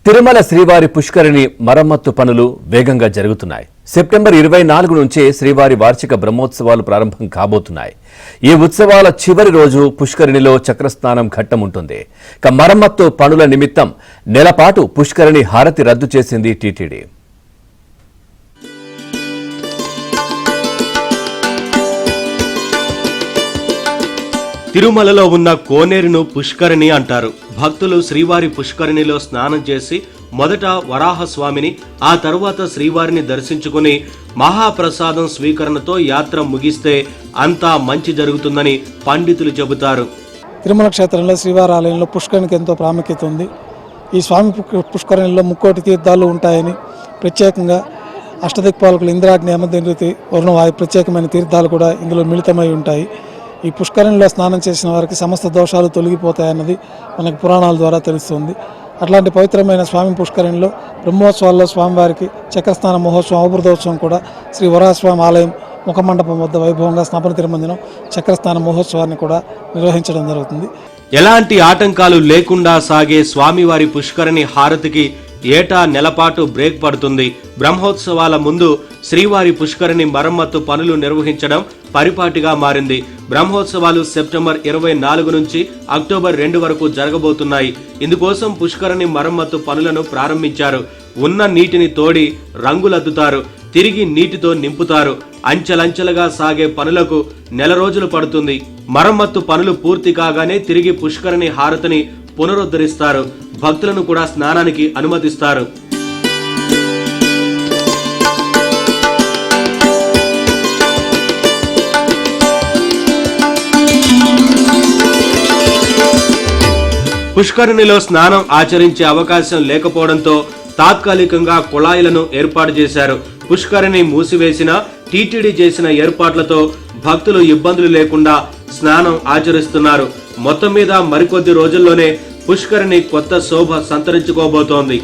తిరుమల శ్రీవారి పుష్కరిణి మరమ్మత్తు పనులు వేగంగా జరుగుతున్నాయి. సెప్టెంబర్ 24 నుంచే శ్రీవారి వార్షిక బ్రహ్మోత్సవాలు ప్రారంభం కాబోతున్నాయి. ఈ ఉత్సవాల చివరి రోజు పుష్కరిణిలో చక్రస్నానం ఘట్టం ఉంటుంది. మరమ్మత్తు పనుల నిమిత్తం నెలపాటు పుష్కరిణి హారతి రద్దు చేసింది టీటీడీ. తిరుమలలో ఉన్న కోనేరును పుష్కరిణి అంటారు. భక్తులు శ్రీవారి పుష్కరిణిలో స్నానం చేసి మొదట వరాహస్వామిని, ఆ తరువాత శ్రీవారిని దర్శించుకుని మహాప్రసాదం స్వీకరణతో యాత్ర ముగిస్తే అంతా మంచి జరుగుతుందని పండితులు చెబుతారు. తిరుమల క్షేత్రంలో శ్రీవారి ఆలయంలో పుష్కరిణికి ఎంతో ప్రాముఖ్యత ఉంది. ఈ స్వామి పుష్కరిణిలో ముక్కోటి తీర్థాలు ఉంటాయని, ప్రత్యేకంగా అష్టదిక్పాలకులు ఇంద్రాగ్ని, యమనిరుతి, వరుణవాయు ప్రత్యేకమైన తీర్థాలు కూడా ఇందులో మిళితమై ఉంటాయి. ఈ పుష్కరిణిలో స్నానం చేసిన వారికి సమస్త దోషాలు తొలగిపోతాయన్నది మనకు పురాణాల ద్వారా తెలుస్తుంది. అట్లాంటి పవిత్రమైన స్వామి పుష్కరిణిలో బ్రహ్మోత్సవాల్లో స్వామివారికి చక్రస్నాన మహోత్సవం, అవబృతోత్సవం కూడా శ్రీ వరాహస్వామి ఆలయం ముఖమండపం వద్ద వైభవంగా స్నాపన తిరుమంజనం చక్రస్నాన మహోత్సవాన్ని కూడా నిర్వహించడం జరుగుతుంది. ఎలాంటి ఆటంకాలు లేకుండా సాగే స్వామివారి పుష్కరిణి హారతికి ఏటా నెలపాటు బ్రేక్ పడుతుంది. బ్రహ్మోత్సవాల ముందు శ్రీవారి పుష్కరిణి మరమ్మత్తు పనులు నిర్వహించడం పరిపాటిగా మారింది. బ్రహ్మోత్సవాలు సెప్టెంబర్ 24 నుంచి అక్టోబర్ 2 వరకు జరగబోతున్నాయి. ఇందుకోసం పుష్కరిణి మరమ్మత్తు పనులను ప్రారంభించారు. ఉన్న నీటిని తోడి రంగులద్దుతారు, తిరిగి నీటితో నింపుతారు. అంచెలంచెలుగా సాగే పనులకు నెల రోజులు పడుతుంది. మరమ్మత్తు పనులు పూర్తి కాగానే తిరిగి పుష్కరిణి హారతిని పునరుద్ధరిస్తారు. భక్తులను కూడా స్నానానికి అనుమతిస్తారు. పుష్కరిణిలో స్నానం ఆచరించే అవకాశం లేకపోవడంతో తాత్కాలికంగా కుళాయిలను ఏర్పాటు చేశారు. పుష్కరిణి మూసివేసిన టీటీడీ చేసిన ఏర్పాట్లతో భక్తులు ఇబ్బందులు లేకుండా స్నానం ఆచరిస్తున్నారు. మొత్తం మీద మరికొద్ది రోజుల్లోనే పుష్కరిణి కొత్త శోభ సంతరించుకోబోతోంది.